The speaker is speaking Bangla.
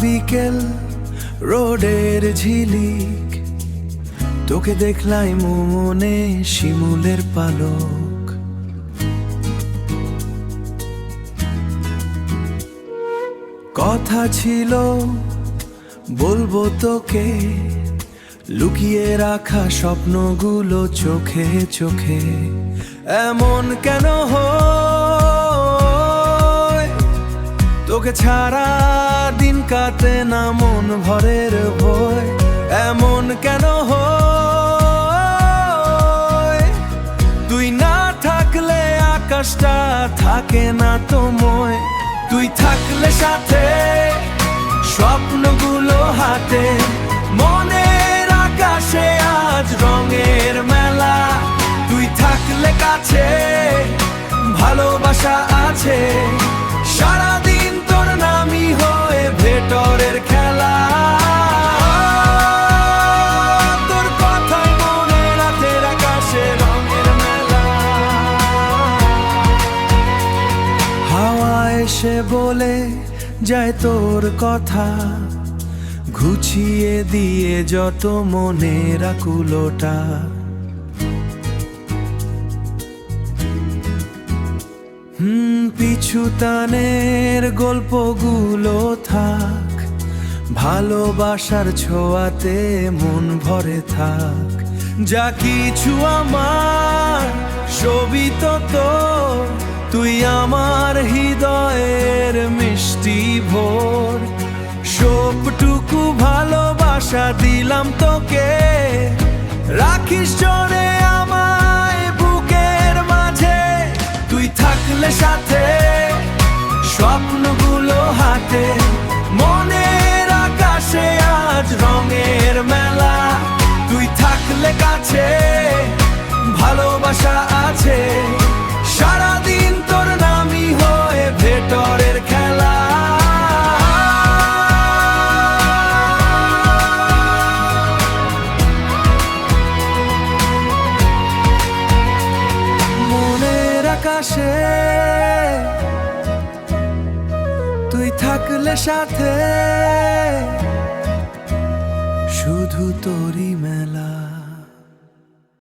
বিকেল রোডের ঝিলিক, তোকে দেখলাই মনে শিমুলের পালক। কথা ছিল বলবো তোকে, লুকিয়ে রাখা স্বপ্নগুলো চোখে চোখে। এমন কেন হয় তোকে ছাড়া দিন কাটে না মন ভরের ভয়? এমন কেন হয় তুই না থাকলে আকাশটা থাকে না তোময়? তুই থাকলে সাথে স্বপ্নগুলো হাতে, মনের আকাশে আজ রঙের মেলা। তুই থাকলে কাছে ভালোবাসা আছে, সারাদিন তোর নামই হয়ে ভেতরের খেলা। তোর কথাই মনে রাতের আকাশে রঙের মেলা। হাওয়া এসে বলে যায় তোর কথা, ঘুচিয়ে দিয়ে যত মনের আকুলতা। পিছু টানের গল্পগুলো থাক, ভালোবাসার ছোঁয়াতে মন ভরে থাক। যা কিছু আমার সবই তো তোর, তুই আমার হৃদয়ের মিষ্টি ভোর। সবটুকু ভালোবাসা দিলাম তোকে, রাখিস জনে আমায় বুকের মাঝে। তুই থাকলে সাথে স্বপ্নগুলো হাতে, মনের আকাশে আজ রঙের মেলা। তুই থাকলে কাছে ভালোবাসা আছে, সারাদিন তোর নামই হয়ে ভেতরের খেলা। মনের আকাশে তুই থাকলে সাথে, শুধু তোরই মেলা।